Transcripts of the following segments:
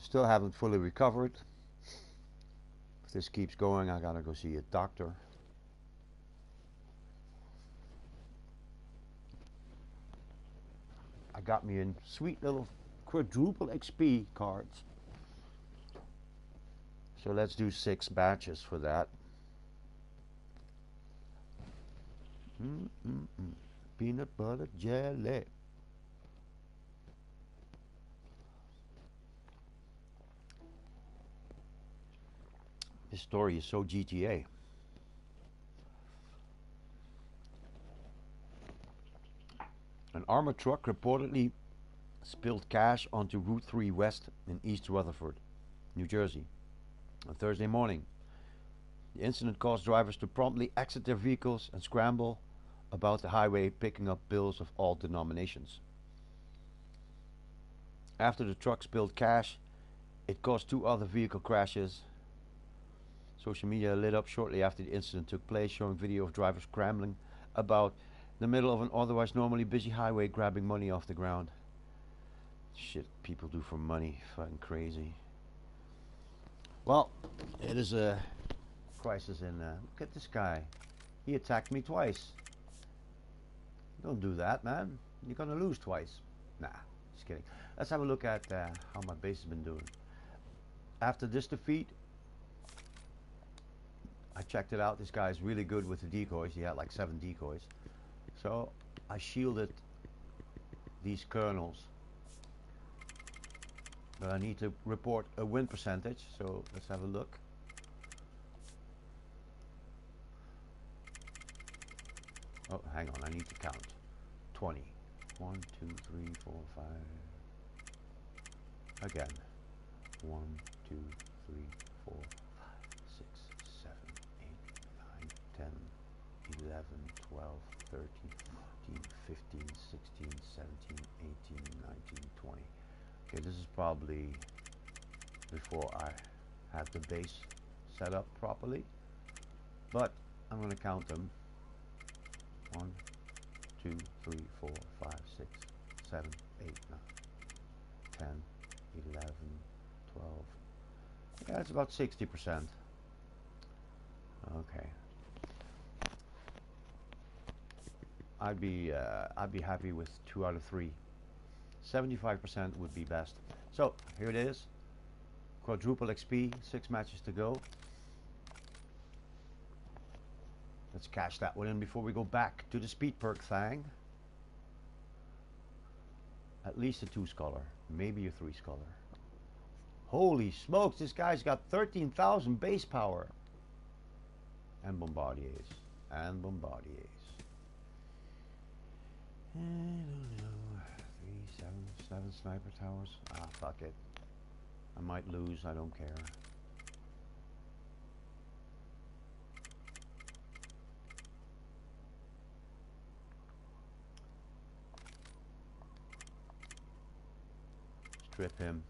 Still haven't fully recovered. If this keeps going, I gotta go see a doctor. I got me in sweet little quadruple XP cards. So let's do 6 batches for that. Peanut butter jelly. This story is so GTA. An armored truck reportedly spilled cash onto Route 3 West in East Rutherford, New Jersey, on Thursday morning. The incident caused drivers to promptly exit their vehicles and scramble about the highway, picking up bills of all denominations. After the truck spilled cash, it caused 2 other vehicle crashes. Social media lit up shortly after the incident took place, showing video of drivers scrambling about in the middle of an otherwise normally busy highway, grabbing money off the ground. Shit people do for money. Fucking crazy. Well, it is a crisis in... look at this guy. He attacked me twice. Don't do that, man. You're gonna lose twice. Nah, just kidding. Let's have a look at how my base has been doing. After this defeat, I checked it out. This guy is really good with the decoys. He had like 7 decoys. So I shielded these kernels. But I need to report a win percentage. So let's have a look. Oh, hang on. I need to count. 20. 1, 2, 3, 4, 5. Again. 1, 2, 3, 4, 5, 6, 7, 8, 9, 10, 11, 12, 13, 14, 15, 16, 17, 18, 19, 20. Okay, this is probably before I have the base set up properly. But I'm going to count them. 1, 2, 3, 4, 5, 6, 7, 8, 9, 10, 11, 12. Yeah, it's about 60%. Okay. I'd be happy with 2 out of 3. 75% would be best. So here it is. Quadruple XP, 6 matches to go. Let's cash that one in before we go back to the speed perk thing. At least a 2 scholar, maybe a 3 scholar. Holy smokes, this guy's got 13,000 base power. And bombardiers. And bombardiers. I don't know. 3, 7 sniper towers. Ah, fuck it. I might lose, I don't care. Strip him.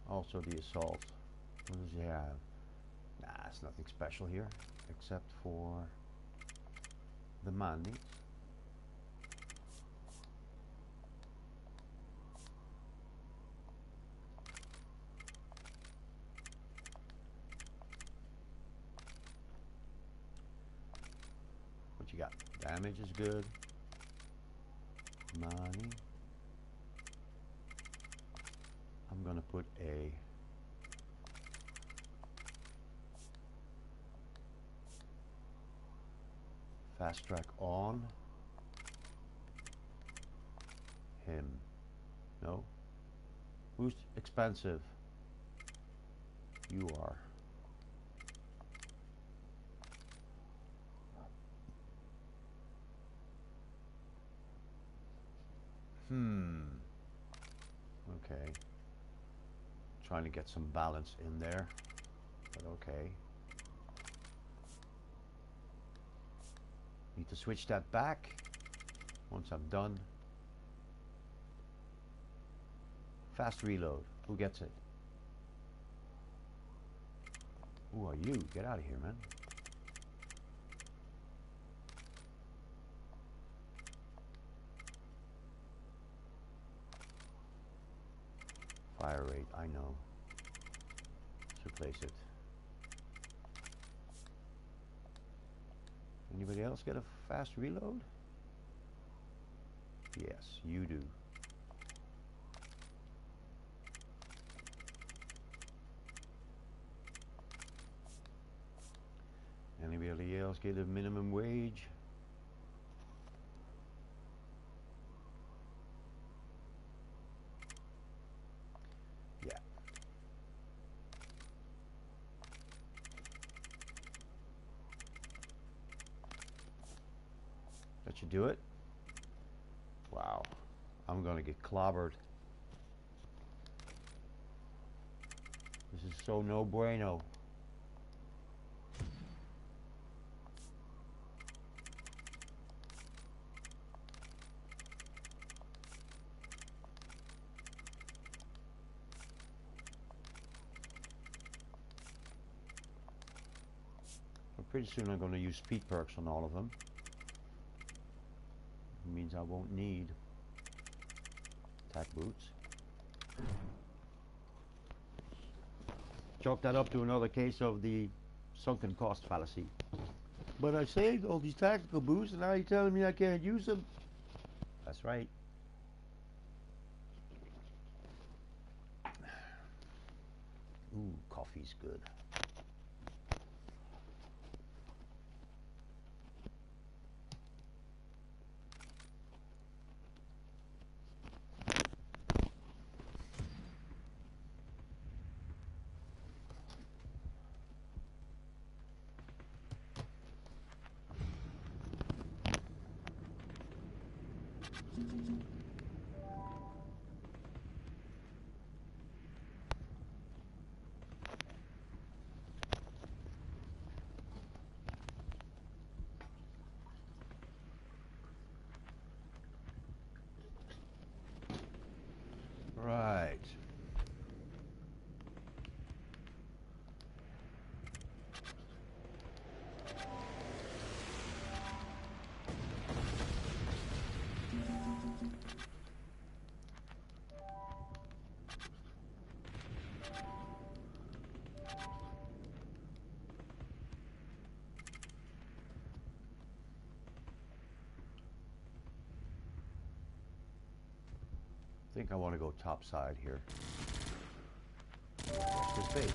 Also the assault. What does he have? Nah, it's nothing special here, except for the money. What you got? Damage is good. Money. I'm gonna put a fast track on him. No? Who's expensive? You are. Okay. Trying to get some balance in there, but okay. Need to switch that back once I'm done. Fast reload. Who gets it? Who are you? Get out of here, man. fire rate, I know. Let's replace it. Anybody else get a fast reload? Yes, you do. Anybody else get a minimum wage? Yeah. That should do it. Wow. I'm gonna get clobbered. This is so no bueno. Pretty soon I'm going to use speed perks on all of them. It means I won't need attack boots. Chalk that up to another case of the sunken cost fallacy. But I saved all these tactical boots and now you're telling me I can't use them? That's right. Ooh, coffee's good. Right. I think I want to go top side here. Extra space.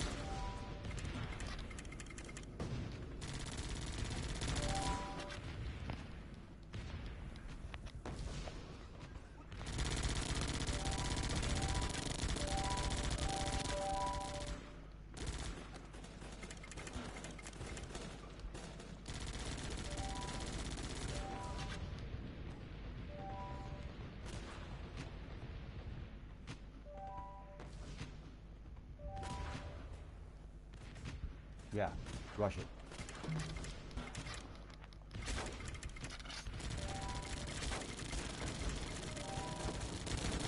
Yeah, rush it.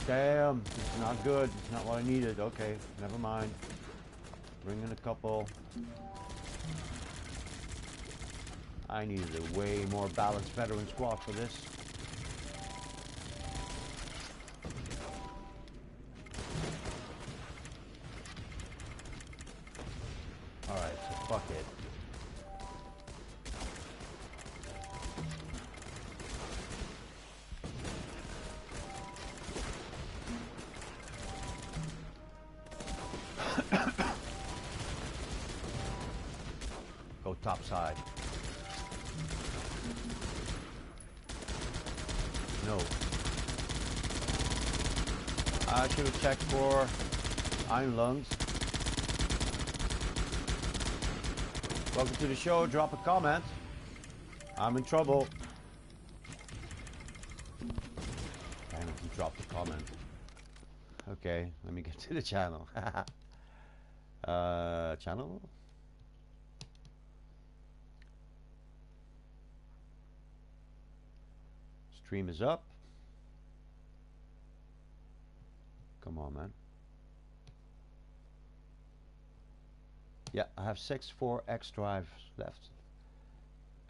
Damn, it's not good. It's not what I needed. Okay, never mind. Bring in a couple. I needed a way more balanced veteran squad for this. Alright, so fuck it. Go top side. No. I should have checked for iron lungs. Welcome to the show. Drop a comment. I'm in trouble. Damn it, you dropped a comment. Okay, let me get to the channel. Channel? Stream is up. Come on, man. Yeah, I have 6 4X drives left.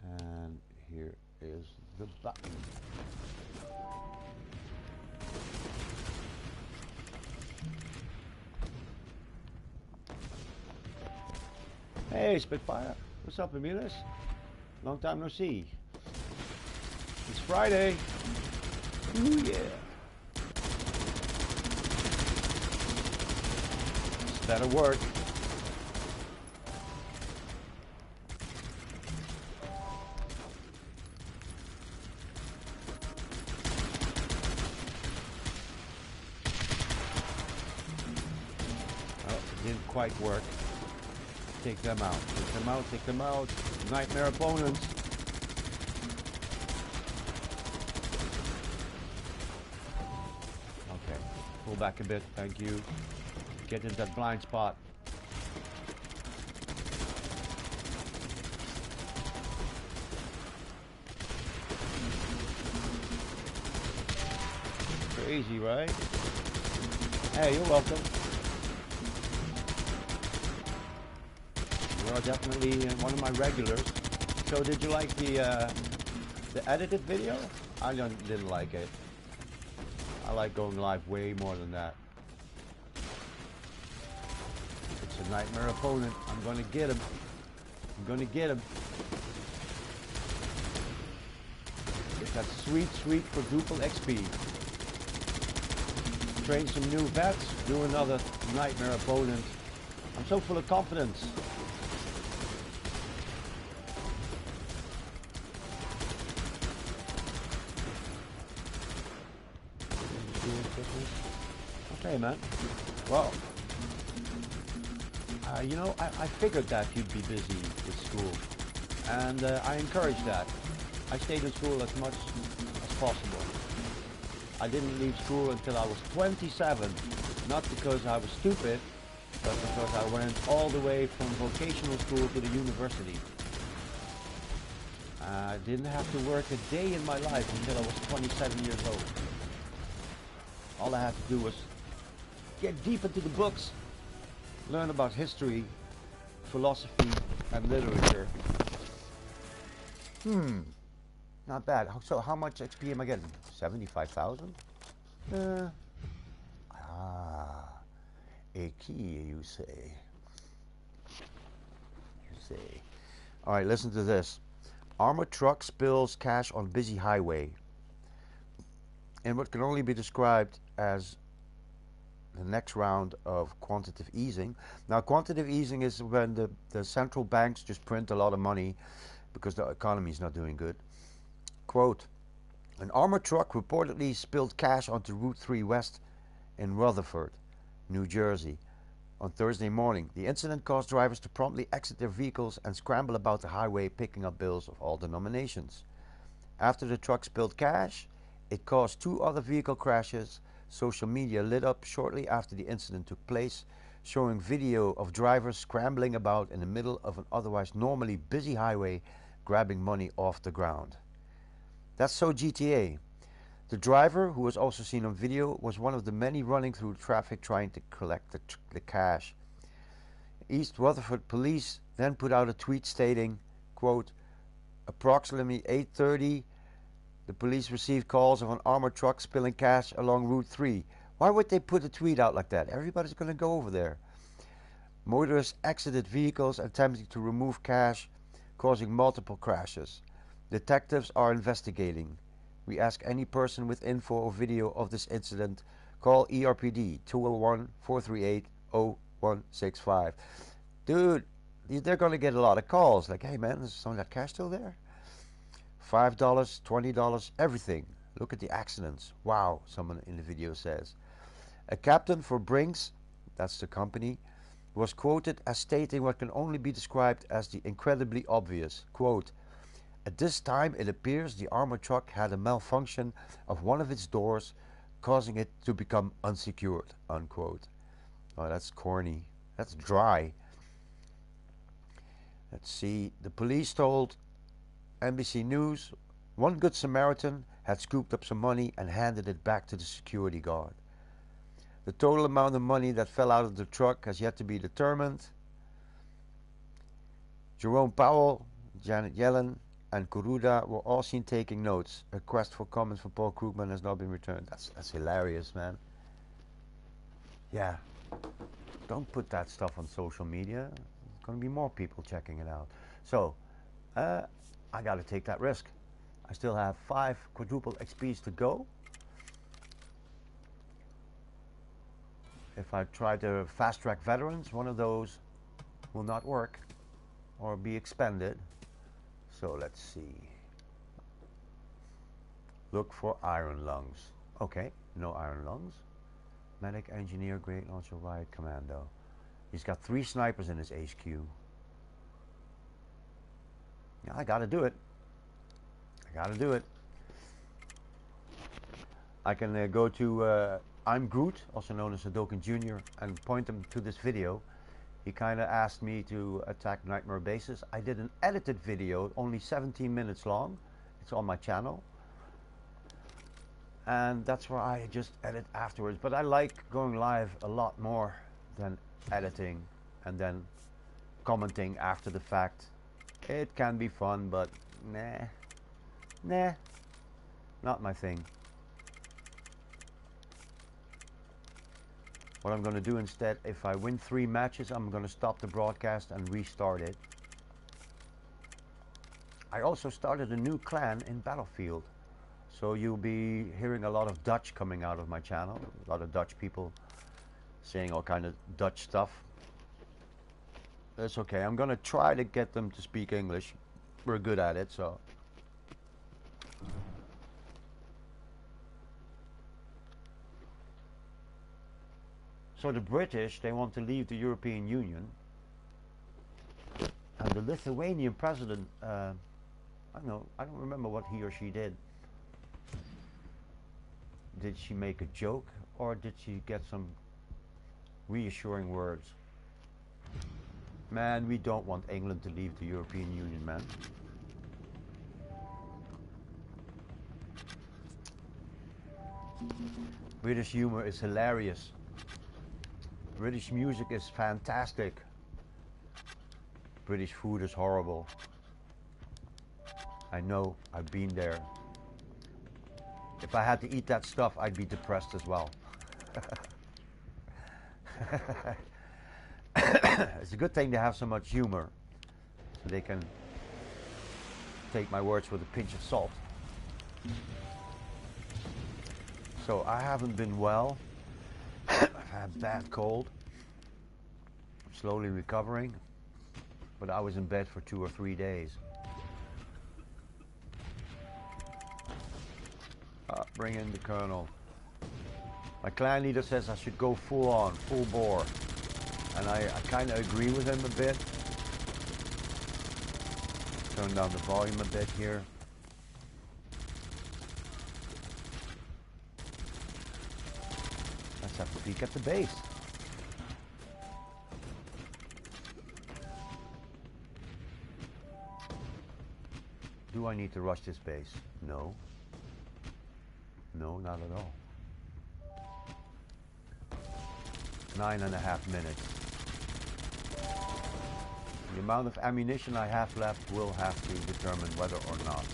And here is the button. Hey, Spitfire. What's up, Emilis? Long time no see. It's Friday. Ooh, yeah. This better work. Oh, it didn't quite work. Take them out. Take them out. Take them out. Nightmare opponents. Okay. Pull back a bit. Thank you. Get into that blind spot. Crazy, right? Hey, you're welcome. You are definitely one of my regulars. So did you like the edited video? I didn't like it. I like going live way more than that. It's a nightmare opponent. I'm gonna get him. I'm gonna get him. Get that sweet, sweet quadruple XP. Train some new vets. Do another nightmare opponent. I'm so full of confidence. Okay, man. Well, you know, I figured that you'd be busy with school, and I encourage that. I stayed in school as much as possible. I didn't leave school until I was 27, not because I was stupid, but because I went all the way from vocational school to the university. I didn't have to work a day in my life until I was 27 years old. All I had to do was get deep into the books, learn about history, philosophy, and literature. Not bad. So how much XP am I getting? 75,000? A key, you say. Alright, listen to this. Armored truck spills cash on busy highway. In what can only be described as the next round of quantitative easing. Now, quantitative easing is when the central banks just print a lot of money because the economy is not doing good. Quote, an armored truck reportedly spilled cash onto Route 3 West in Rutherford, New Jersey, on Thursday morning. The incident caused drivers to promptly exit their vehicles and scramble about the highway picking up bills of all denominations. After the truck spilled cash, it caused 2 other vehicle crashes. Social media lit up shortly after the incident took place, showing video of drivers scrambling about in the middle of an otherwise normally busy highway, grabbing money off the ground. That's so GTA. The driver, who was also seen on video, was one of the many running through traffic trying to collect the cash. East Rutherford police then put out a tweet stating, quote, approximately 8:30, the police received calls of an armored truck spilling cash along Route 3. Why would they put a tweet out like that? Everybody's going to go over there. Motorists exited vehicles attempting to remove cash, causing multiple crashes. Detectives are investigating. We ask any person with info or video of this incident, call ERPD 201-438-0165. Dude, they're going to get a lot of calls. Like, hey man, is some of that cash still there? $5, $20, everything. Look at the accidents. Wow, someone in the video says. A captain for Brinks, that's the company, was quoted as stating what can only be described as the incredibly obvious. Quote, at this time it appears the armored truck had a malfunction of one of its doors, causing it to become unsecured. Unquote. Oh, that's corny. That's dry. Let's see. The police told NBC News one good Samaritan had scooped up some money and handed it back to the security guard. The total amount of money that fell out of the truck has yet to be determined. Jerome Powell, Janet Yellen, and Kuruda were all seen taking notes. A request for comments from Paul Krugman has not been returned. That's hilarious, man. Yeah. Don't put that stuff on social media. Going to be more people checking it out. So, I got to take that risk. I still have 5 quadruple XPs to go. If I try to fast track veterans, one of those will not work or be expended. So let's see. Look for iron lungs. Okay, no iron lungs. Medic, engineer, great launcher, riot commando. He's got 3 snipers in his HQ. Yeah, I gotta do it. I gotta do it. I can go to I'm Groot, also known as Hadoken Jr., and point him to this video. He kind of asked me to attack Nightmare bases. I did an edited video, only 17 minutes long. It's on my channel. And that's where I just edit afterwards. But I like going live a lot more than editing and then commenting after the fact. It can be fun, but nah, not my thing. What I'm going to do instead, if I win 3 matches, I'm going to stop the broadcast and restart it. I also started a new clan in Battlefield. So you'll be hearing a lot of Dutch coming out of my channel. A lot of Dutch people saying all kind of Dutch stuff. That's okay. I'm going to try to get them to speak English. We're good at it, so. So the British, they want to leave the European Union. And the Lithuanian president, I don't remember what he or she did. Did she make a joke or did she get some reassuring words? Man, we don't want England to leave the European Union, man. British humor is hilarious. British music is fantastic. British food is horrible. I know, I've been there. If I had to eat that stuff, I'd be depressed as well. It's a good thing to have so much humor, so they can take my words with a pinch of salt. So I haven't been well. I've had a bad cold. I'm slowly recovering, but I was in bed for 2 or 3 days. Bring in the colonel. My clan leader says I should go full on, full bore. And I kind of agree with him a bit. Turn down the volume a bit here. Let's have a peek at the base. Do I need to rush this base? No. No, not at all. 9.5 minutes. The amount of ammunition I have left will have to determine whether or not.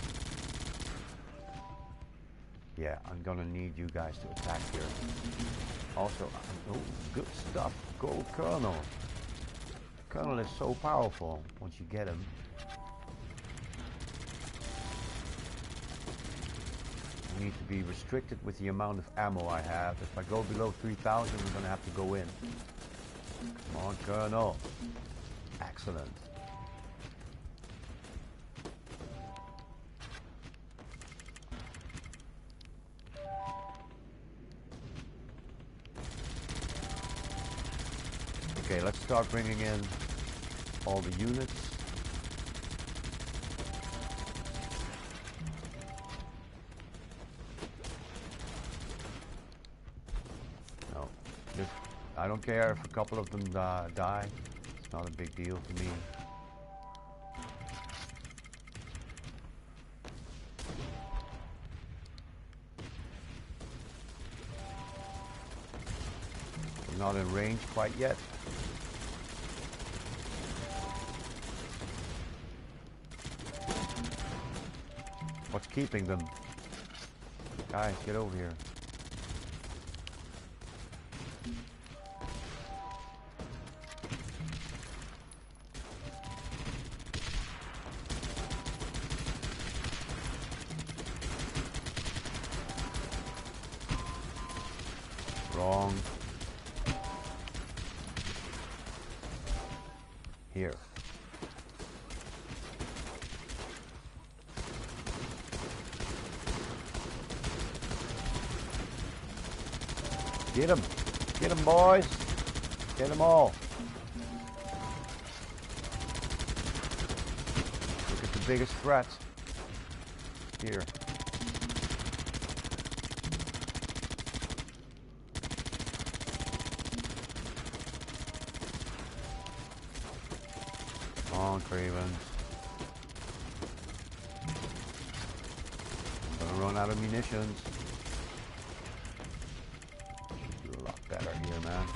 Yeah, I'm gonna need you guys to attack here. Also, oh, good stuff. Gold Colonel. Colonel is so powerful once you get him. I need to be restricted with the amount of ammo I have. If I go below 3,000, we're gonna have to go in. Come on, Colonel. Excellent. Okay, let's start bringing in all the units. No, I don't care if a couple of them die. It's not a big deal to me. I'm not in range quite yet. What's keeping them? Guys, get over here. Wrong. Here. Get him. Get him, boys. Get them all. Look at the biggest threats. Here. Come on, Kravens. Gonna run out of munitions. Do a lot better here, man.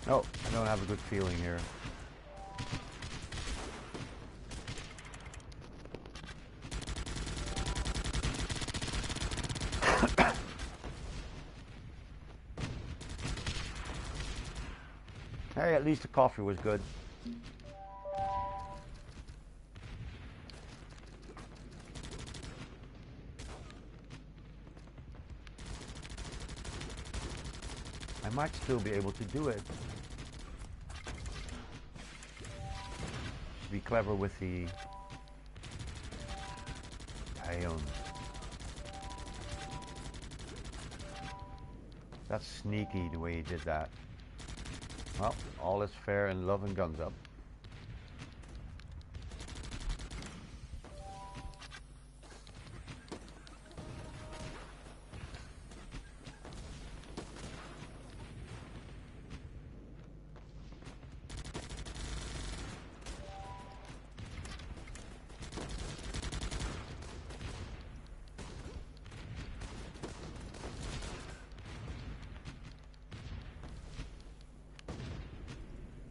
Oh, I don't have a good feeling here. Hey, at least the coffee was good. I might still be able to do it. Be clever with the ion. That's sneaky the way he did that. Well, all is fair in love and guns up.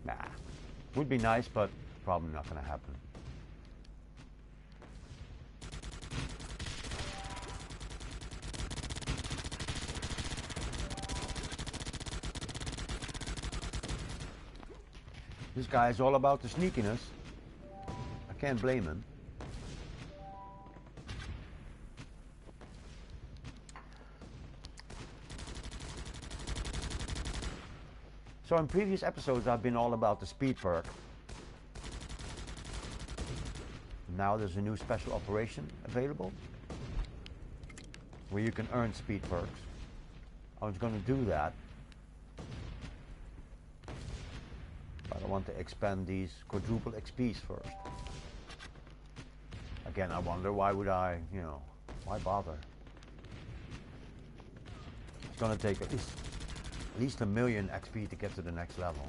Nah, would be nice, but probably not going to happen. This guy is all about the sneakiness. I can't blame him. So in previous episodes I've been all about the speed perk. Now there's a new special operation available where you can earn speed perks. I was going to do that, but I want to expand these quadruple XPs first. Again, I wonder why would I, why bother? It's going to take at least 1 million XP to get to the next level.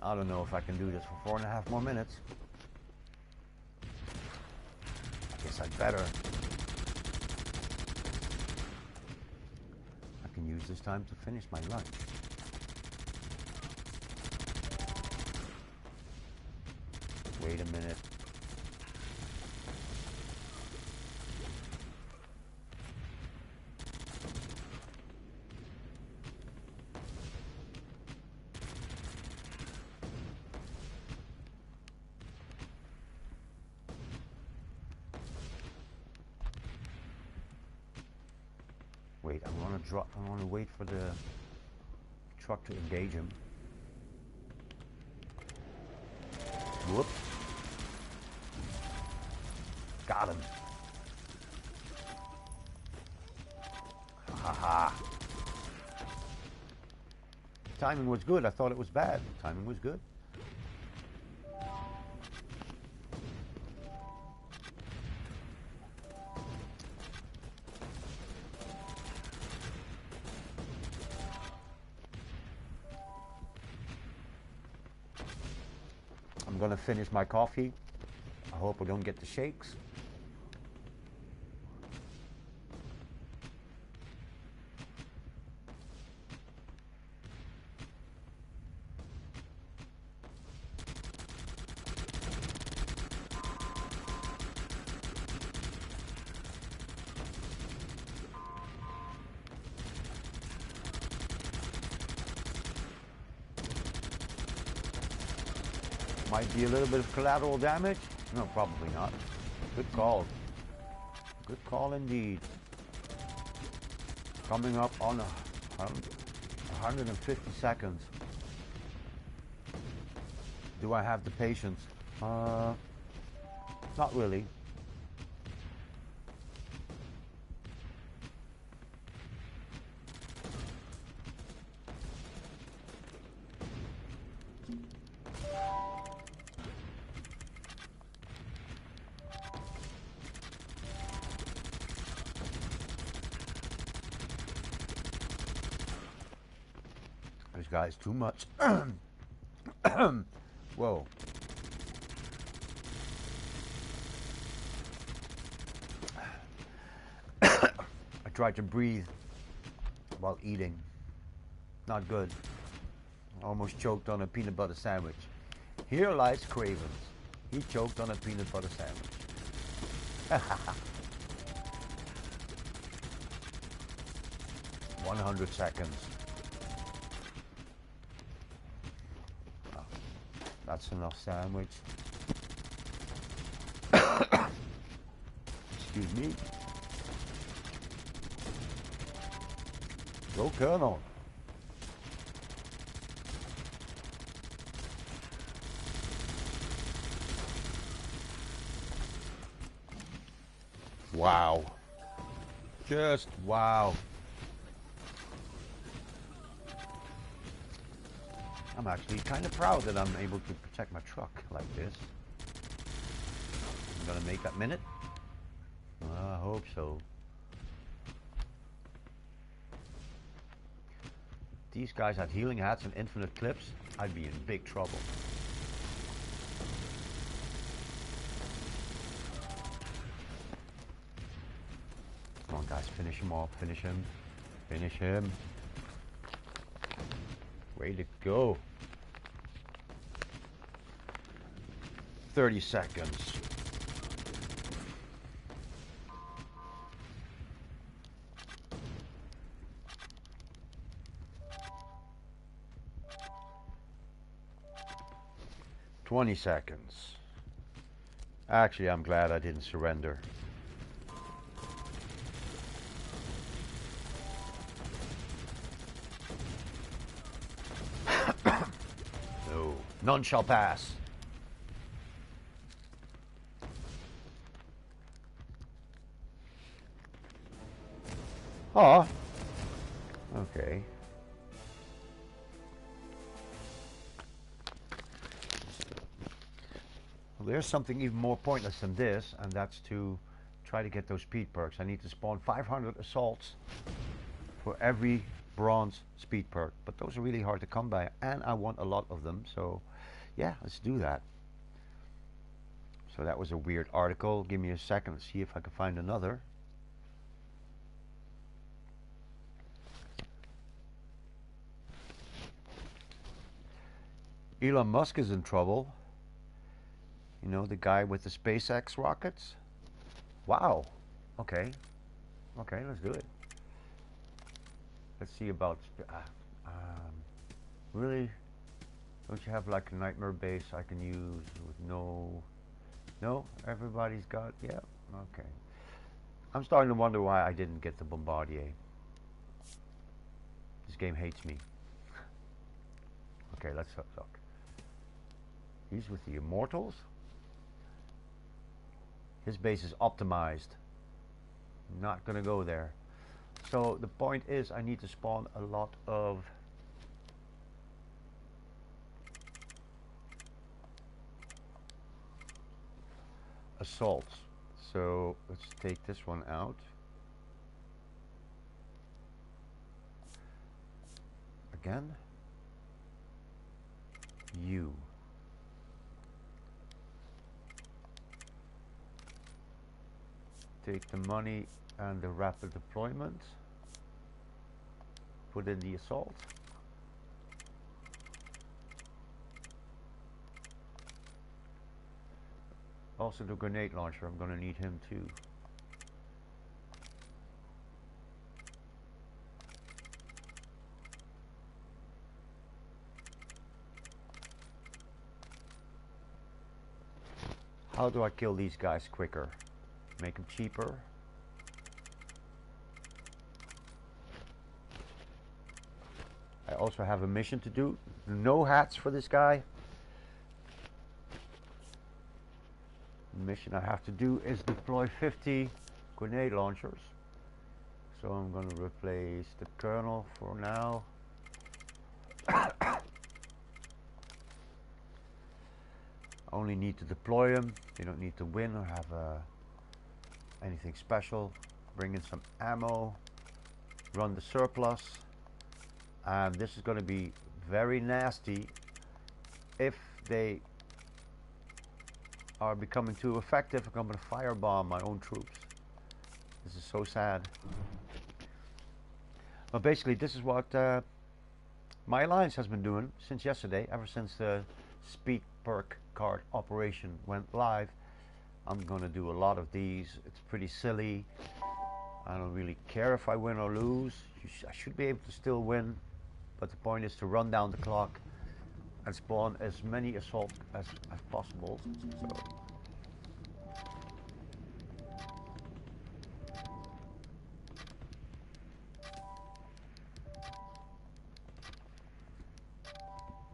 I don't know if I can do this for 4.5 more minutes. I guess I'd better. I can use this time to finish my lunch. Wait a minute. Wait, I want to wait for the truck to engage him. Whoops. Got him. Haha. Timing was good. I thought it was bad. Timing was good. I'm gonna finish my coffee. I hope I don't get the shakes. Might be a little bit of collateral damage. No, probably not. Good call. Good call indeed. Coming up on 150 seconds. Do I have the patience? Not really. This guy's too much. Whoa. I tried to breathe while eating. Not good. Almost choked on a peanut butter sandwich. Here lies Kravens. He choked on a peanut butter sandwich. 100 seconds. Oh, that's enough sandwich. Excuse me. Go Colonel. Wow. Just wow. I'm actually kind of proud that I'm able to protect my truck like this. I'm gonna make that minute. I hope so. These guys had healing hats and infinite clips. I'd be in big trouble. Come on guys, finish him off, finish him. Finish him. Way to go. 30 seconds. "20 seconds. Actually, I'm glad I didn't surrender. No, none shall pass. Oh, okay. Well, there's something even more pointless than this, and that's to try to get those speed perks. I need to spawn 500 assaults for every bronze speed perk, but those are really hard to come by, and I want a lot of them, so yeah, let's do that. So that was a weird article. Give me a second to see if I can find another. Elon Musk is in trouble. You know, the guy with the SpaceX rockets. Wow. Okay. Okay, let's do it. Let's see about... really? Don't you have like a nightmare base I can use with no... No? Everybody's got... Yeah. Okay. I'm starting to wonder why I didn't get the Bombardier. This game hates me. Okay, let's look. He's with the Immortals. His base is optimized. Not gonna go there. So the point is I need to spawn a lot of assaults. So let's take this one out. Again. You. Take the money and the rapid deployment. Put in the assault. Also the grenade launcher, I'm gonna need him too. How do I kill these guys quicker? Make them cheaper. I also have a mission to do. No hats for this guy. The mission I have to do is deploy 50 grenade launchers. So I'm going to replace the colonel for now. Only need to deploy them. You don't need to win or have anything special. Bring in some ammo. Run the surplus. And this is going to be very nasty if they are becoming too effective. I'm going to firebomb my own troops. This is so sad. Well, basically, this is what my alliance has been doing since yesterday, ever since the speed perk card operation went live. I'm going to do a lot of these. It's pretty silly. I don't really care if I win or lose. I should be able to still win, but the point is to run down the clock and spawn as many assaults as possible. So.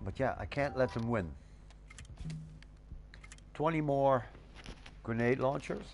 But yeah, I can't let them win. 20 more grenade launchers.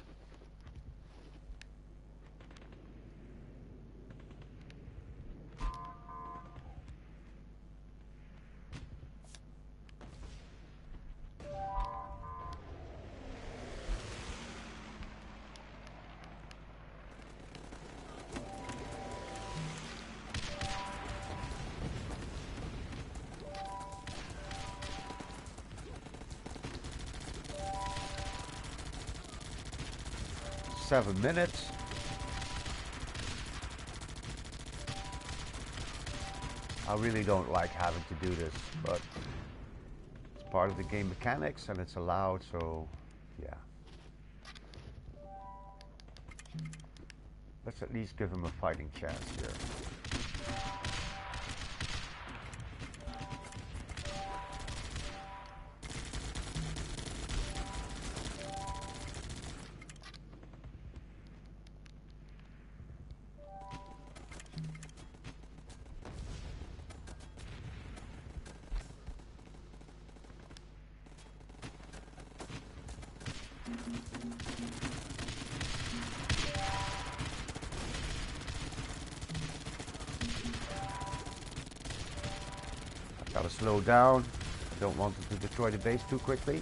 Seven minutes. I really don't like having to do this, but it's part of the game mechanics and it's allowed, so yeah. Let's at least give him a fighting chance here. Gotta slow down. I don't want them to destroy the base too quickly.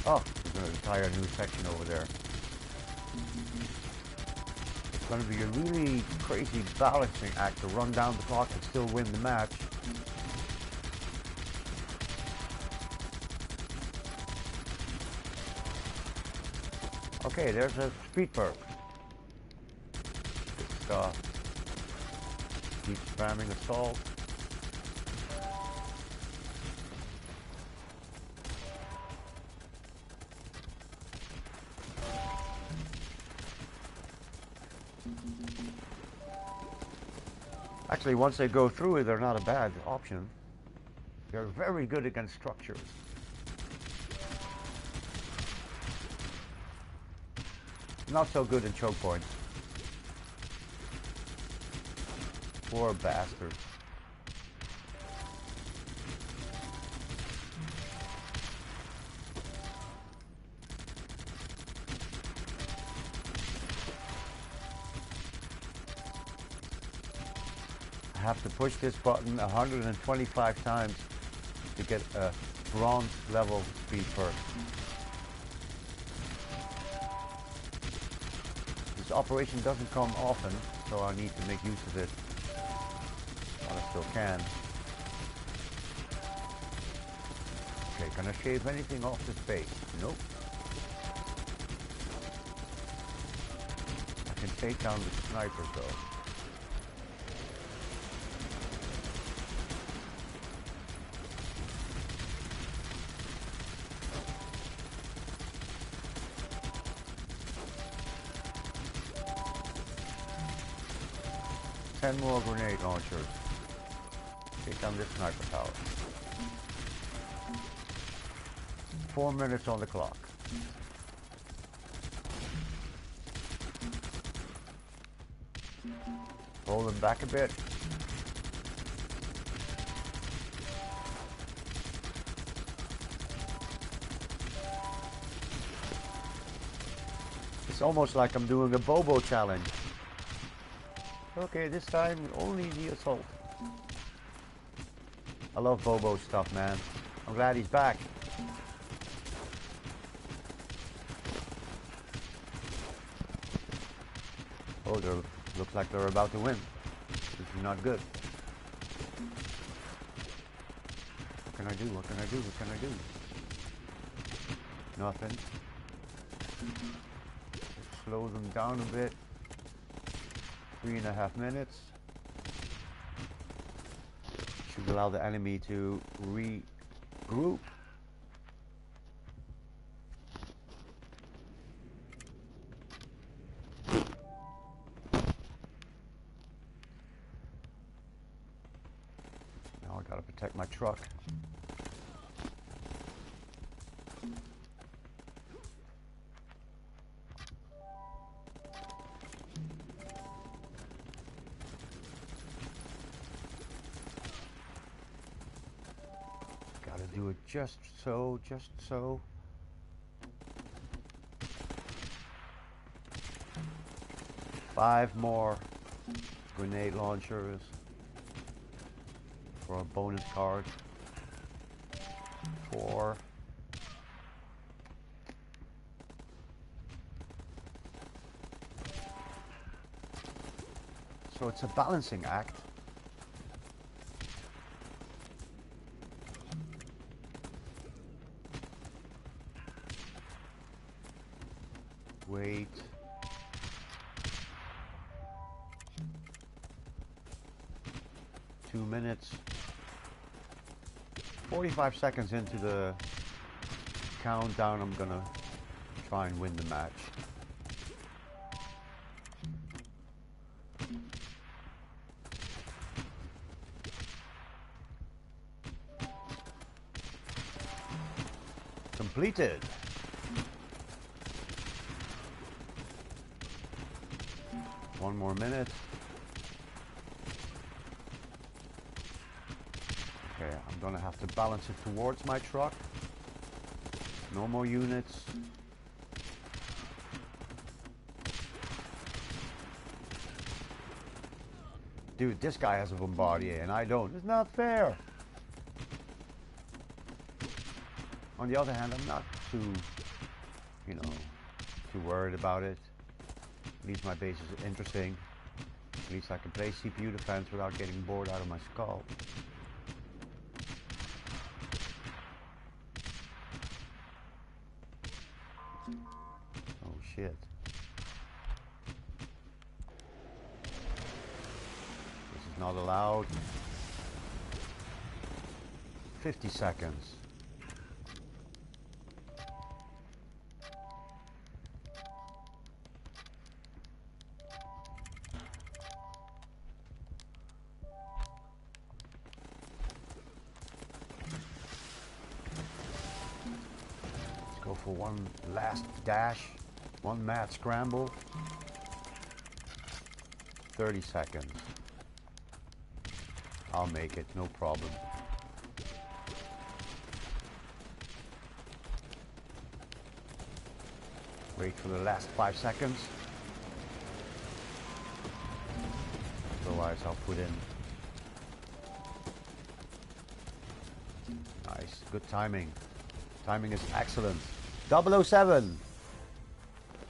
Oh, there's an entire new section over there. It's gonna be a really crazy balancing act to run down the clock and still win the match. Okay, there's a speed perk. Good stuff. Keep spamming assault. Actually, once they go through it, they're not a bad option. They're very good against structures. Not so good in choke points. Poor bastards. I have to push this button 125 times to get a bronze level speed perk. This operation doesn't come often, so I need to make use of it while I still can. Okay, can I shave anything off this base? Nope. I can take down the snipers though. Ten more grenade launchers. Take down this sniper tower. 4 minutes on the clock. Roll them back a bit. It's almost like I'm doing a Bobo challenge. Okay, this time only the assault. I love Bobo stuff, man. I'm glad he's back. Oh, they look like they're about to win. This is not good. What can I do? What can I do? What can I do? Nothing. Slow them down a bit. 3.5 minutes. Should allow the enemy to regroup. Now I gotta protect my truck. Do it just so, just so. Five more grenade launchers for a bonus card. 4. So it's a balancing act. Wait. Two minutes. 45 seconds into the countdown, I'm gonna try and win the match. Completed. One more minute. Okay, I'm gonna have to balance it towards my truck. No more units. Dude, this guy has a Bombardier and I don't. It's not fair. On the other hand, I'm not too, too worried about it. At least my base is interesting. At least I can play CPU defense without getting bored out of my skull. Oh shit. This is not allowed. 50 seconds. For one last dash, one mad scramble. 30 seconds. I'll make it, no problem. Wait for the last 5 seconds. Otherwise I'll put in. Nice, good timing. Timing is excellent. 007,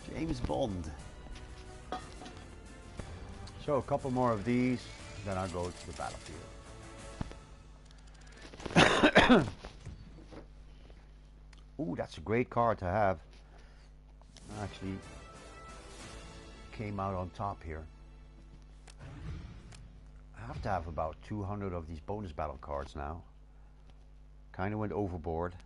James Bond. So a couple more of these, then I'll go to the battlefield. Ooh, that's a great card to have. Actually came out on top here. I have to have about 200 of these bonus battle cards now. Kind of went overboard.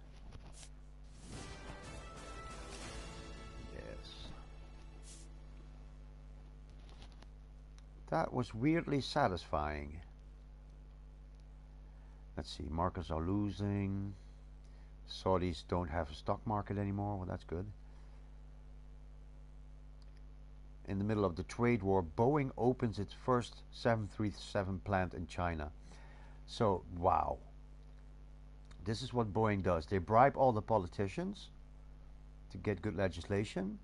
That was weirdly satisfying. Let's see, markers are losing. Saudis don't have a stock market anymore. Well, that's good. In the middle of the trade war, Boeing opens its first 737 plant in China. So, wow. This is what Boeing does. They bribe all the politicians to get good legislation,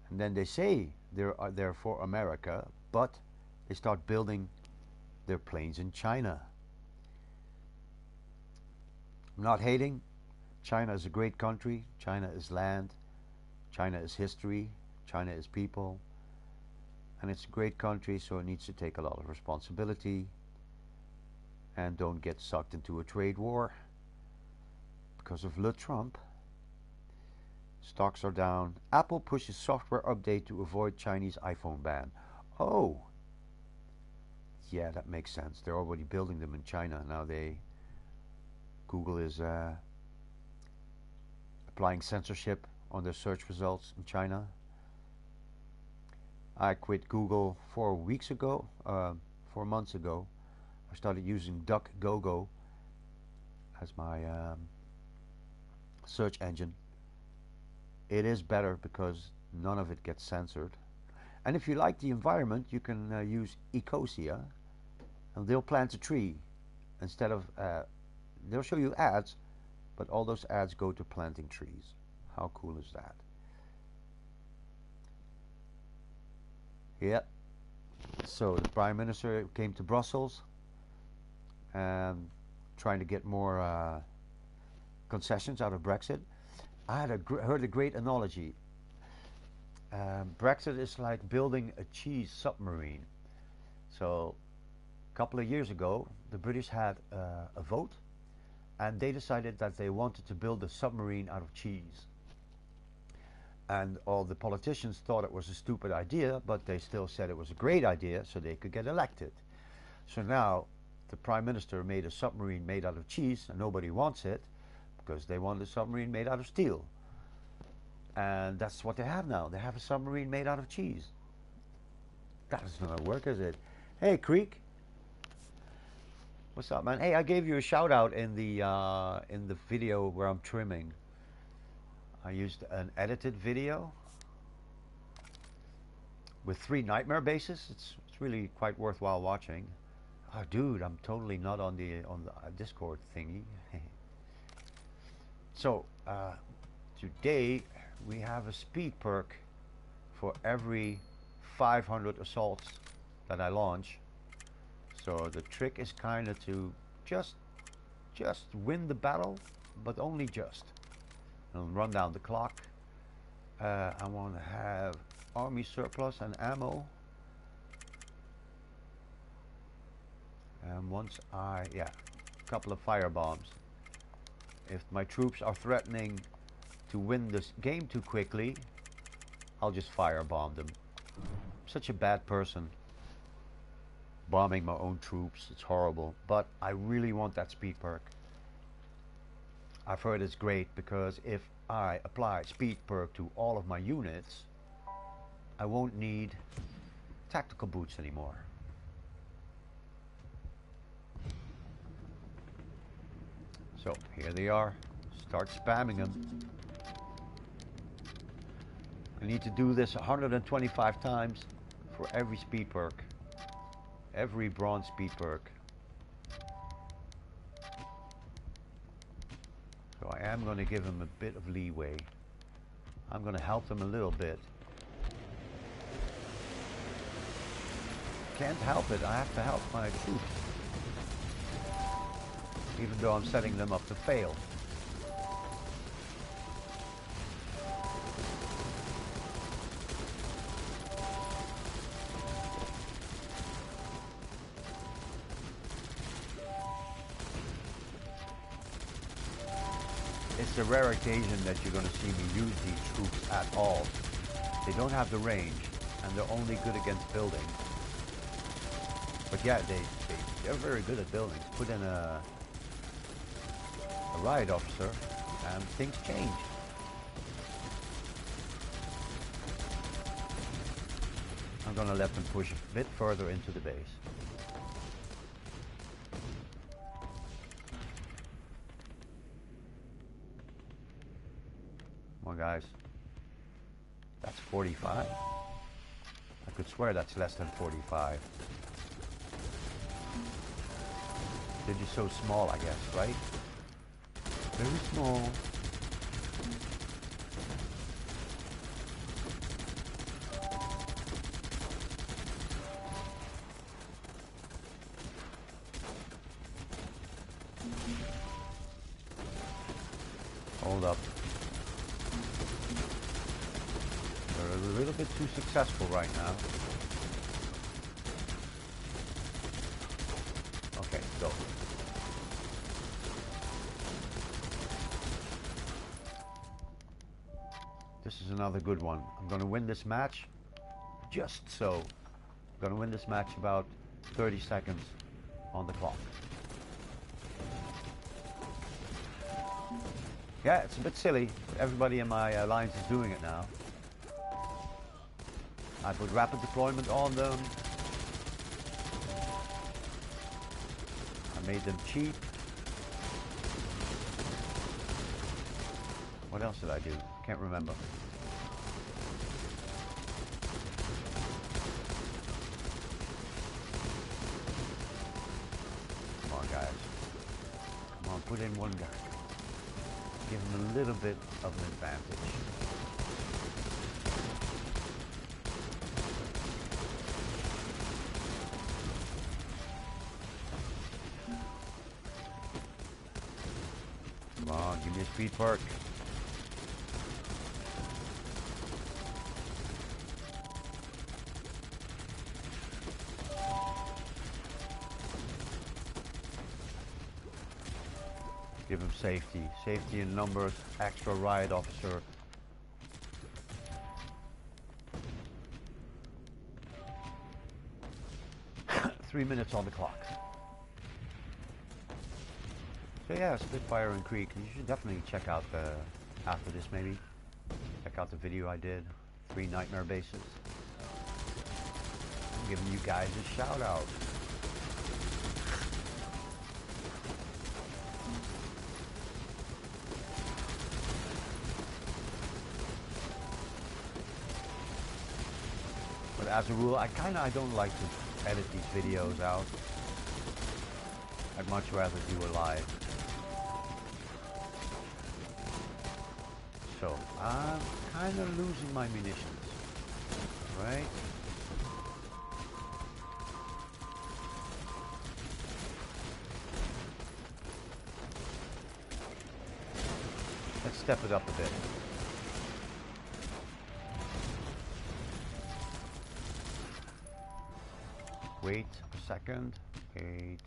and then they say they're for America, but they start building their planes in China. I'm not hating. China is a great country. China is land. China is history. China is people. And it's a great country, so it needs to take a lot of responsibility and don't get sucked into a trade war because of Le Trump. Stocks are down. Apple pushes software update to avoid Chinese iPhone ban. Oh, yeah, that makes sense. They're already building them in China. Now Google is applying censorship on their search results in China. I quit Google 4 months ago. I started using DuckDuckGo as my search engine. It is better because none of it gets censored. And if you like the environment, you can use Ecosia, and they'll plant a tree instead of. They'll show you ads, but all those ads go to planting trees. How cool is that? Yeah. So the Prime Minister came to Brussels and trying to get more concessions out of Brexit. I had heard a great analogy. Brexit is like building a cheese submarine. So a couple of years ago, the British had a vote, and they decided that they wanted to build a submarine out of cheese. And all the politicians thought it was a stupid idea, but they still said it was a great idea so they could get elected. So now the Prime Minister made a submarine made out of cheese, and nobody wants it because they want a submarine made out of steel. And that's what they have now. They have a submarine made out of cheese. That is not going to work, is it? Hey, Creek. What's up, man? Hey, I gave you a shout out in the video where I'm trimming. I used an edited video with 3 nightmare bases. It's really quite worthwhile watching. Oh, dude, I'm totally not on the Discord thingy. So today we have a speed perk for every 500 assaults that I launch. So the trick is kind of to just win the battle, but only just. And run down the clock. I want to have army surplus and ammo. And once a couple of fire bombs. If my troops are threatening to win this game too quickly, I'll just firebomb them. I'm such a bad person. Bombing my own troops, it's horrible. But I really want that speed perk. I've heard it's great because if I apply speed perk to all of my units, I won't need tactical boots anymore. So here they are. Start spamming them. I need to do this 125 times for every speed perk. Every bronze speed perk. So I am going to give them a bit of leeway. I'm going to help them a little bit. Can't help it. I have to help my troops. Even though I'm setting them up to fail. It's a rare occasion that you're going to see me use these troops at all. They don't have the range, and they're only good against buildings. But yeah, they're very good at buildings. Put in a riot officer, and things change. I'm going to let them push a bit further into the base. on, guys. That's 45. I could swear that's less than 45. They're just so small, I guess, right? Very small. Hold up. They're a little bit too successful right now. Okay, go. This is another good one. I'm going to win this match. Just so. I'm going to win this match about 30 seconds on the clock. Yeah, it's a bit silly. Everybody in my alliance is doing it now. I put rapid deployment on them. I made them cheap. What else did I do? Can't remember. Come on, guys. Come on, put in one guy. Give him a little bit of an advantage. Come on, give me a speed perk. Give him safety. Safety in numbers, extra riot officer. Three minutes on the clock. So yeah, Spitfire and Creek. You should definitely check out after this maybe. Check out the video I did. 3 nightmare bases. I'm giving you guys a shout out. But as a rule, I don't like to edit these videos out. I'd much rather do it live. So I'm kind of losing my munitions, right? Let's step it up a bit. Wait a second. Wait.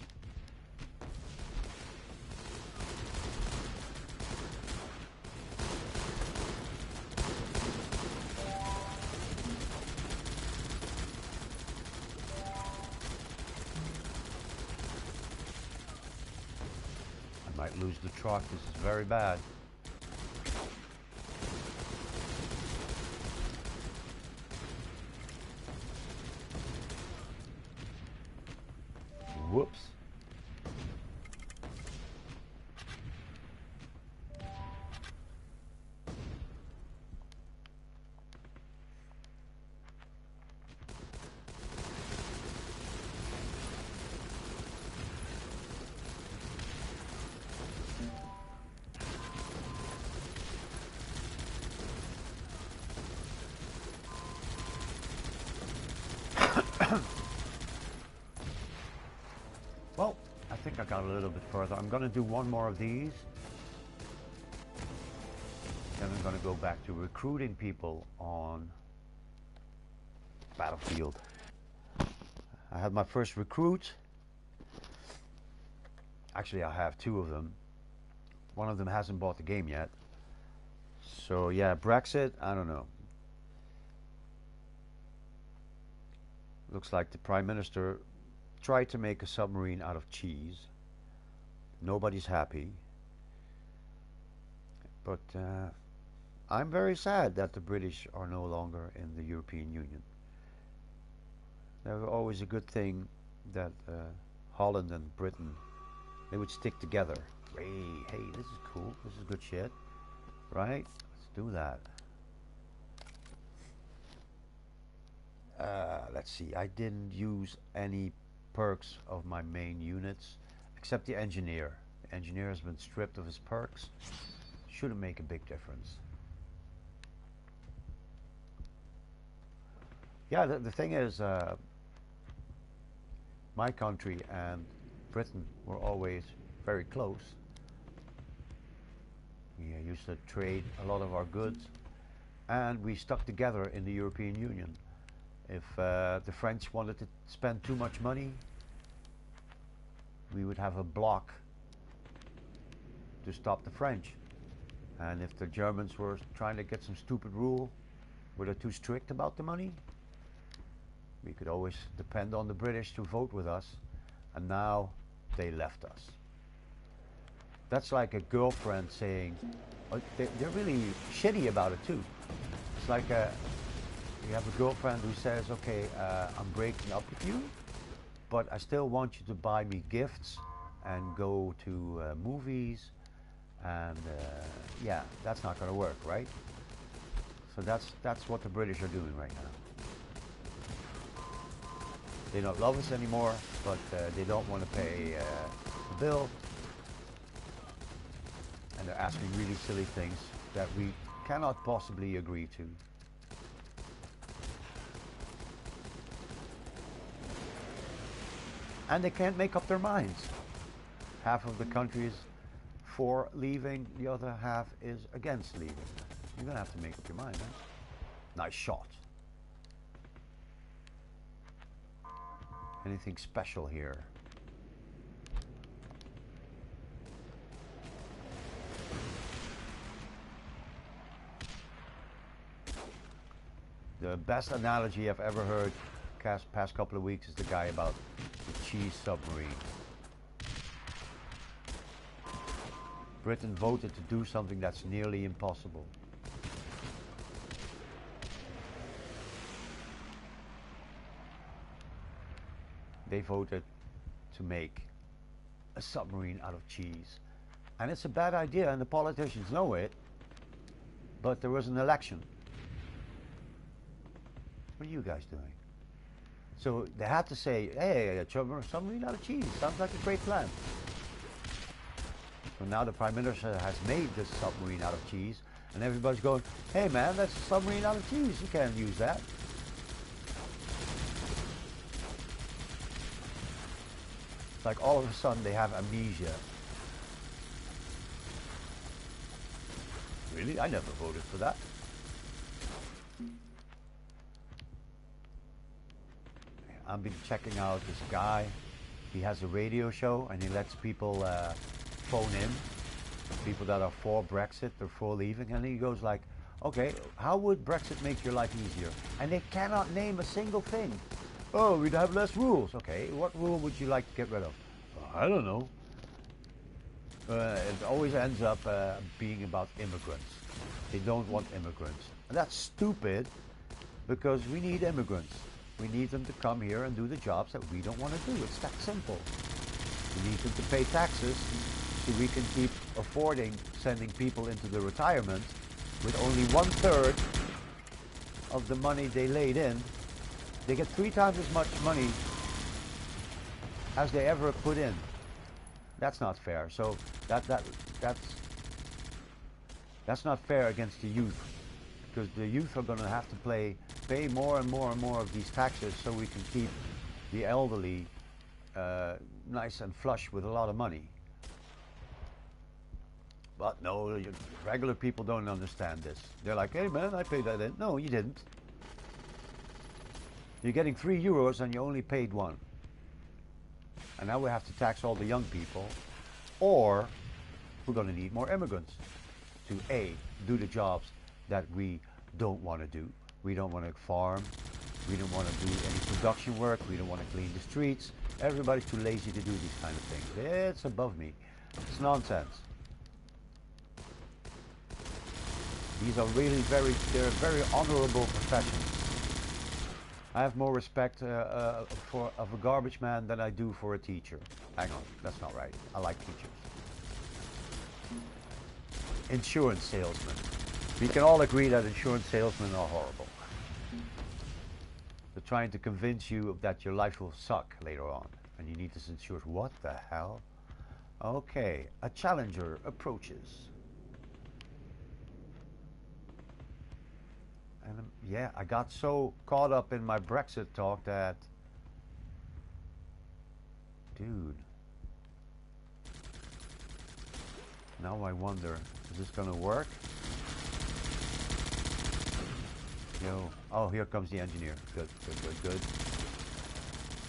I might lose the truck. This is very bad. Whoops. Well, I think I got a little bit further. I'm going to do one more of these. Then I'm going to go back to recruiting people on Battlefield. I had my first recruit. Actually, I have 2 of them. One of them hasn't bought the game yet. So yeah, Brexit, I don't know. Looks like the Prime Minister tried to make a submarine out of cheese. Nobody's happy. But I'm very sad that the British are no longer in the European Union. There was always a good thing that Holland and Britain, they would stick together. Hey, this is cool. This is good shit. Right? do that. Let's see, I didn't use any perks of my main units except the engineer. The engineer has been stripped of his perks. Shouldn't make a big difference. Yeah, the thing is, my country and Britain were always very close. We used to trade a lot of our goods, and we stuck together in the European Union. If the French wanted to spend too much money, we would have a block to stop the French. And if the Germans were trying to get some stupid rule, were they too strict about the money, we could always depend on the British to vote with us, and now they left us. That's like a girlfriend saying, they're really shitty about it too. It's like you have a girlfriend who says, okay, I'm breaking up with you, but I still want you to buy me gifts and go to movies, and yeah, that's not going to work, right? So that's what the British are doing right now. They don't love us anymore, but they don't want to pay the bill, and they're asking really silly things that we cannot possibly agree to. And they can't make up their minds. Half of the country is for leaving, the other half is against leaving. You're gonna have to make up your mind, huh? Nice shot. Anything special here? The best analogy I've ever heard past couple of weeks is the guy about the cheese submarine. Britain voted to do something that's nearly impossible. They voted to make a submarine out of cheese. And it's a bad idea, and the politicians know it, but there was an election. What are you guys doing? So they had to say, hey, a submarine out of cheese, sounds like a great plan. So now the Prime Minister has made this submarine out of cheese, and everybody's going, hey man, that's a submarine out of cheese, you can't use that. It's like all of a sudden they have amnesia. Really? I never voted for that. I've been checking out this guy. He has a radio show and he lets people phone in. People that are for Brexit, they're for leaving, and he goes like, okay, how would Brexit make your life easier? And they cannot name a single thing. Oh, we'd have less rules. Okay, what rule would you like to get rid of? I don't know. It always ends up being about immigrants. They don't want immigrants. And that's stupid, because we need immigrants. We need them to come here and do the jobs that we don't want to do. It's that simple. We need them to pay taxes so we can keep affording sending people into the retirement with only 1/3 of the money they laid in. They get 3 times as much money as they ever put in. That's not fair. So that's not fair against the youth, because the youth are going to have to pay more and more and more of these taxes so we can keep the elderly nice and flush with a lot of money. But no, regular people don't understand this. They're like, hey man, I paid that in. No, you didn't. You're getting €3 and you only paid 1. And now we have to tax all the young people, or we're going to need more immigrants to A, do the jobs that we don't want to do. We don't want to farm. We don't want to do any production work. We don't want to clean the streets. Everybody's too lazy to do these kind of things. It's above me. It's nonsense. These are really they're very honorable professions. I have more respect of a garbage man than I do for a teacher. Hang on, that's not right. I like teachers. Insurance salesman. We can all agree that insurance salesmen are horrible. They're trying to convince you that your life will suck later on, and you need this insurance. What the hell? Okay, a challenger approaches. And yeah, I got so caught up in my Brexit talk that, dude, now I wonder, is this gonna work? Yo, oh, here comes the engineer. Good, good, good, good.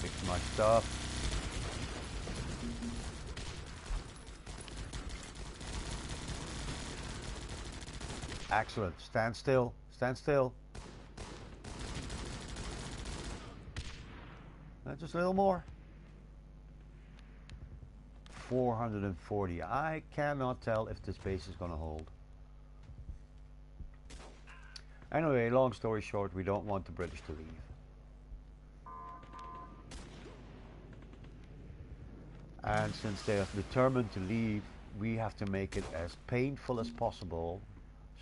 Fix my stuff. Excellent. Stand still. Stand still. Just a little more. 440. I cannot tell if this base is going to hold. Anyway, long story short, we don't want the British to leave. And since they are determined to leave, we have to make it as painful as possible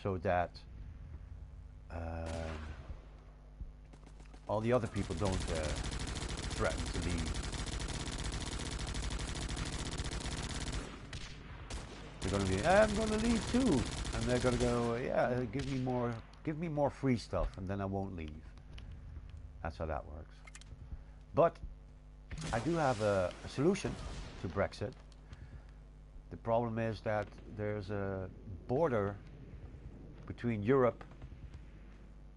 so that all the other people don't threaten to leave. They're going to be, I'm going to leave too. And they're going to go, yeah, give me more free stuff, and then I won't leave. That's how that works. But I do have a solution to Brexit. The problem is that there's a border between Europe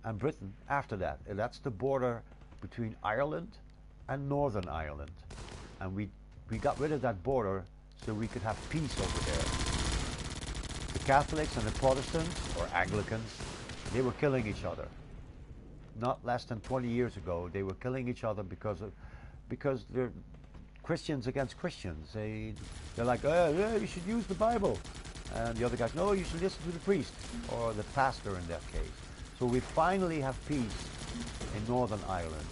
and Britain after that. And that's the border between Ireland and Northern Ireland. And we got rid of that border so we could have peace over there. The Catholics and the Protestants, or Anglicans, they were killing each other. Not less than 20 years ago, they were killing each other because they're Christians against Christians. They're like, oh, yeah, you should use the Bible. And the other guys, no, you should listen to the priest, or the pastor in that case. So we finally have peace in Northern Ireland.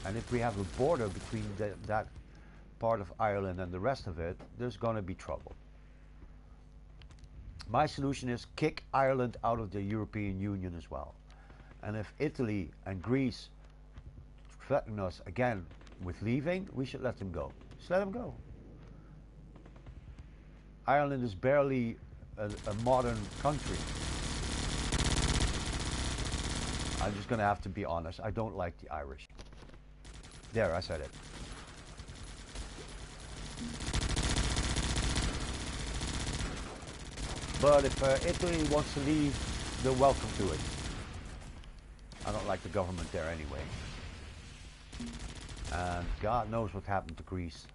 And if we have a border between that part of Ireland and the rest of it, there's going to be trouble. My solution is kick Ireland out of the European Union as well. And if Italy and Greece threaten us again with leaving, we should let them go. Just let them go. Ireland is barely a modern country. I'm just going to have to be honest. I don't like the Irish. There, I said it. But if Italy wants to leave, they're welcome to it. I don't like the government there anyway. And God knows what happened to Greece.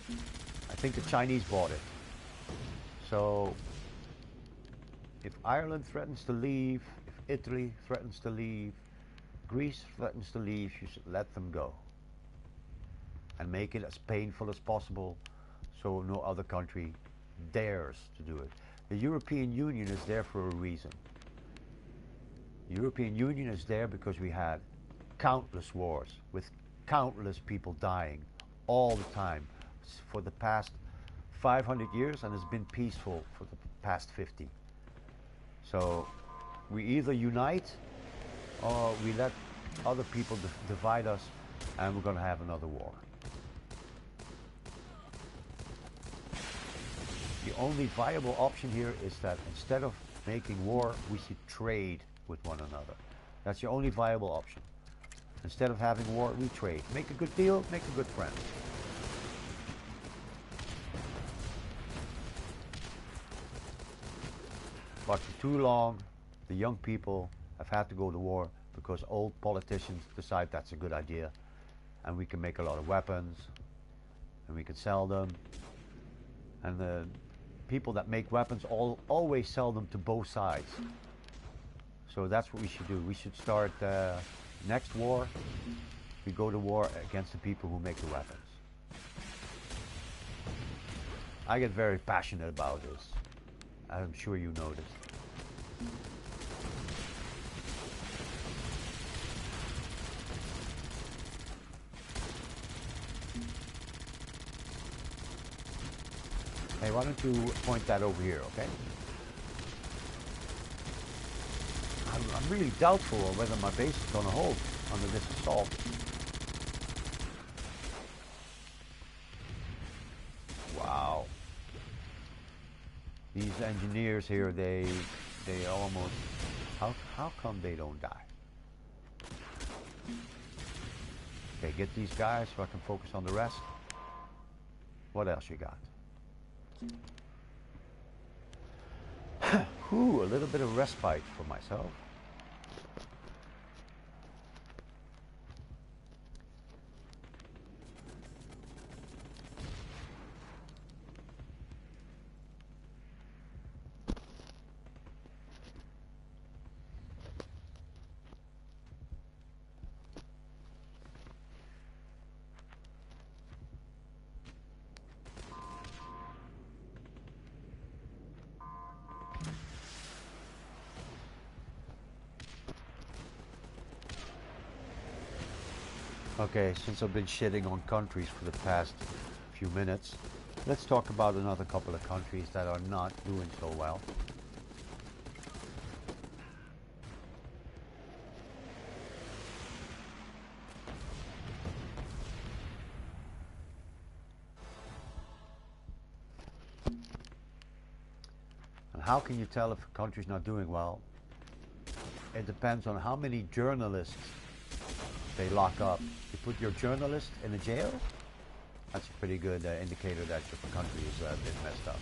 I think the Chinese bought it. So, if Ireland threatens to leave, if Italy threatens to leave, Greece threatens to leave, you should let them go. And make it as painful as possible so no other country dares to do it. The European Union is there for a reason. The European Union is there because we had countless wars with countless people dying all the time for the past 500 years, and it's been peaceful for the past 50. So we either unite or we let other people divide us, and we're going to have another war. The only viable option here is that instead of making war, we should trade with one another. That's the only viable option. Instead of having war, we trade. Make a good deal, make a good friend. But for too long, the young people have had to go to war because old politicians decide that's a good idea. And we can make a lot of weapons, and we can sell them. And the people that make weapons always sell them to both sides. So that's what we should do. We should start next war. We go to war against the people who make the weapons. I get very passionate about this. I'm sure you noticed. Hey, why don't you point that over here, okay? I'm really doubtful whether my base is going to hold under this assault. Wow. These engineers here, they almost, how come they don't die? Okay, get these guys so I can focus on the rest. What else you got? Whew, a little bit of respite for myself. Okay, since I've been shitting on countries for the past few minutes, let's talk about another couple of countries that are not doing so well. And how can you tell if a country's not doing well? It depends on how many journalists they lock up. You put your journalist in a jail, that's a pretty good indicator that your country is a bit messed up.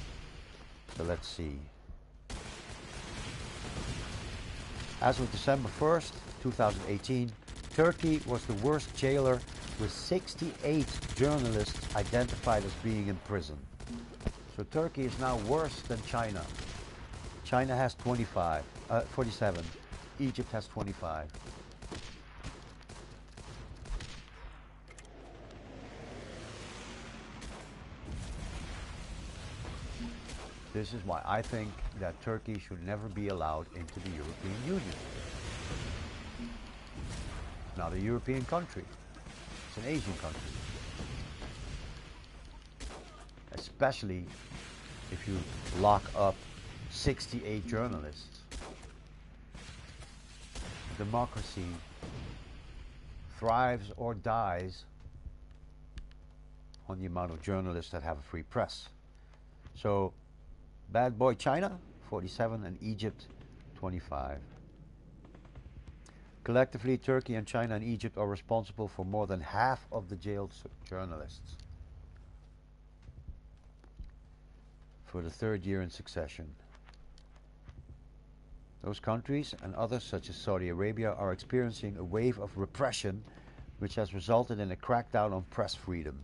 So let's see. As of December 1st, 2018, Turkey was the worst jailer with 68 journalists identified as being in prison. So Turkey is now worse than China. China has 47. Egypt has 25. This is why I think that Turkey should never be allowed into the European Union. It's not a European country. It's an Asian country. Especially if you lock up 68 journalists. Democracy thrives or dies on the amount of journalists that have a free press. So, bad boy China, 47, and Egypt, 25. Collectively, Turkey and China and Egypt are responsible for more than half of the jailed journalists. For the third year in succession. Those countries and others such as Saudi Arabia are experiencing a wave of repression which has resulted in a crackdown on press freedom.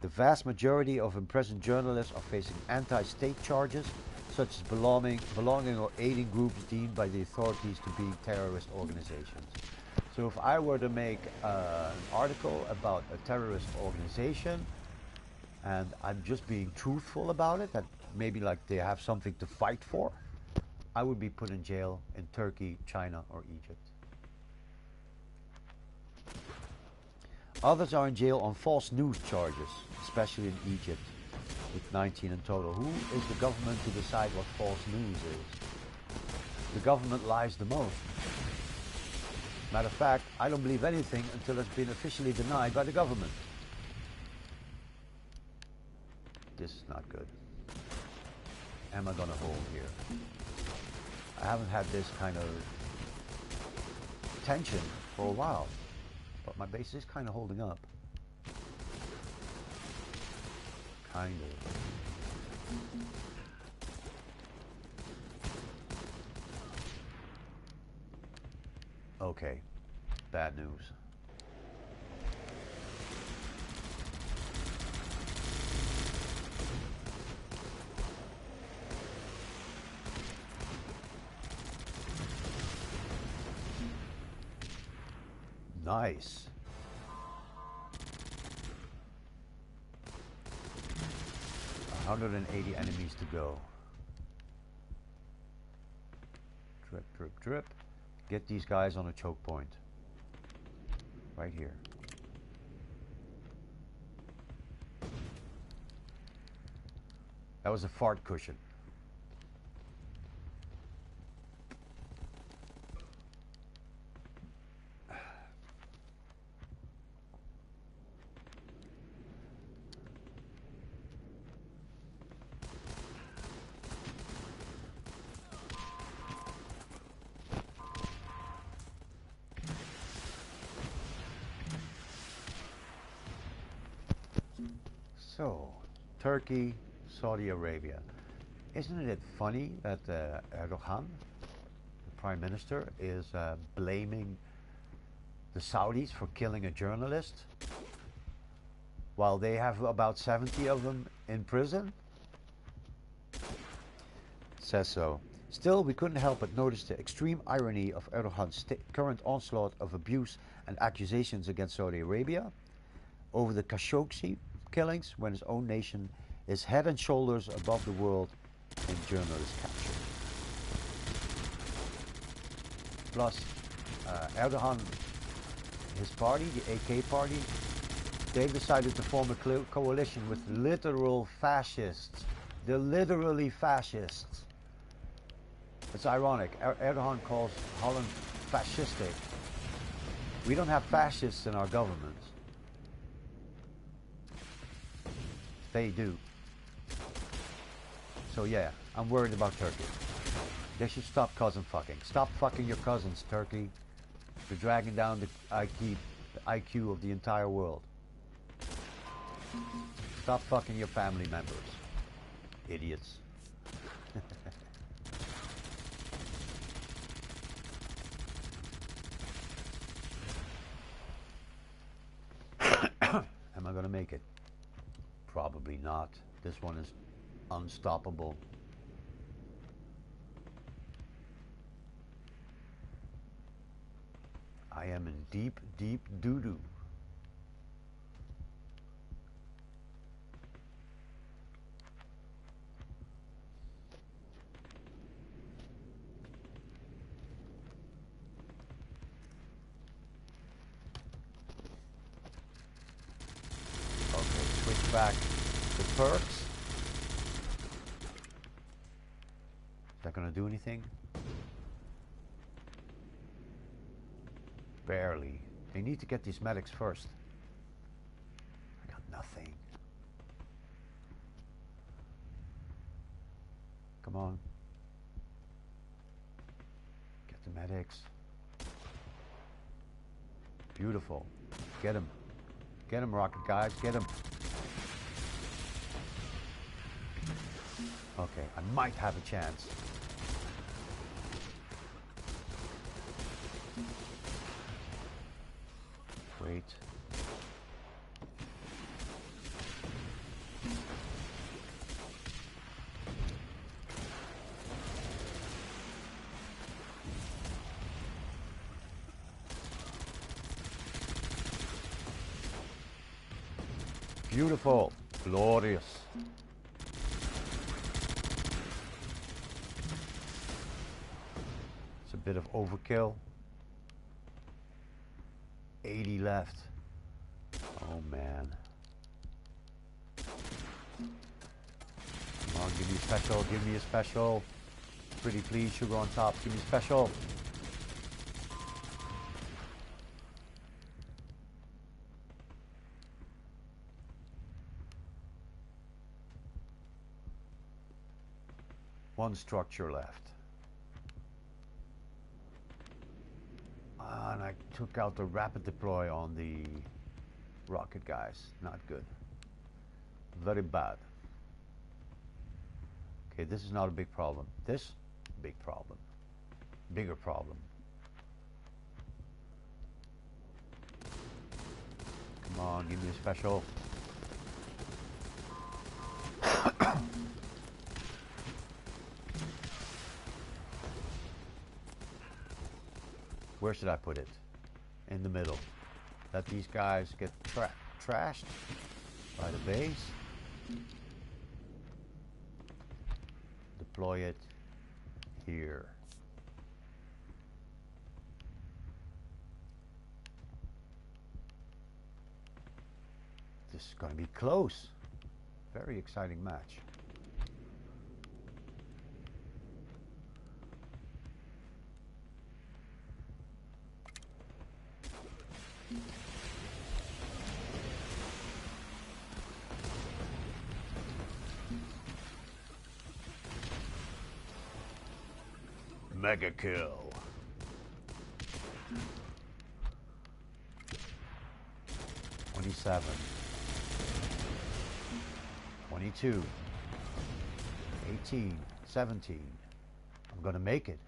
The vast majority of imprisoned journalists are facing anti-state charges such as belonging or aiding groups deemed by the authorities to be terrorist organizations. So if I were to make an article about a terrorist organization and I'm just being truthful about it, that maybe like they have something to fight for, I would be put in jail in Turkey, China, or Egypt. Others are in jail on false news charges, especially in Egypt, with 19 in total. Who is the government to decide what false news is? The government lies the most. Matter of fact, I don't believe anything until it's been officially denied by the government. This is not good. Am I gonna hold here? I haven't had this kind of tension for a while, but my base is kind of holding up. Kind of. Okay, bad news. Nice. A 180 enemies to go. Drip, drip, drip. Get these guys on a choke point. Right here. That was a fart cushion. So, Turkey, Saudi Arabia. Isn't it funny that Erdogan, the Prime Minister, is blaming the Saudis for killing a journalist while they have about 70 of them in prison? Says so. Still, we couldn't help but notice the extreme irony of Erdogan's current onslaught of abuse and accusations against Saudi Arabia over the Khashoggi killings when his own nation is head and shoulders above the world in journalist capture. Plus, Erdogan, his party, the AK party, they've decided to form a coalition with literal fascists. They're literally fascists. It's ironic. Erdogan calls Holland fascistic. We don't have fascists in our governments. They do. So yeah, I'm worried about Turkey. They should stop cousin fucking. Stop fucking your cousins, Turkey. You're dragging down the IQ of the entire world. Stop fucking your family members. Idiots. Am I gonna make it? Probably not. This one is unstoppable. I am in deep, deep doo-doo. Okay, switch back to perks. Is that gonna do anything? Barely. They need to get these medics first. I got nothing. Come on. Get the medics. Beautiful. Get him. Get him, rocket guys. Get him. Okay, I might have a chance. Wait. Beautiful. Glorious. It's a bit of overkill. 80 left. Oh man. Come on, give me a special, give me a special. Pretty please, sugar on top, give me a special. One structure left. And I took out the rapid deploy on the rocket guys. Not good. Very bad. Okay, this is not a big problem. This, big problem. Bigger problem. Come on, give me a special. Where should I put it? In the middle. Let these guys get trashed by the base. Deploy it here. This is going to be close. Very exciting match. Mega kill. $27. 22, 18, 17. I'm gonna make it.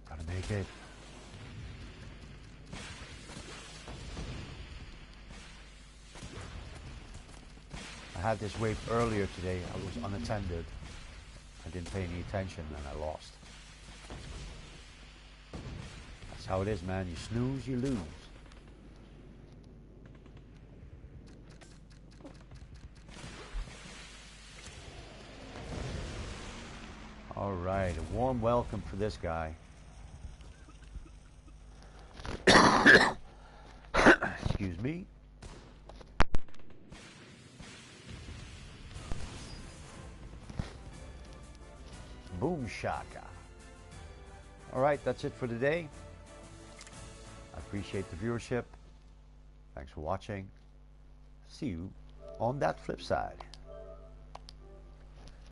Gotta make it. I had this wave earlier today. I was unattended. I didn't pay any attention and I lost. That's how it is, man. You snooze, you lose. All right, a warm welcome for this guy. Excuse me. Boom shaka. All right, that's it for today. I appreciate the viewership. Thanks for watching. See you on that flip side.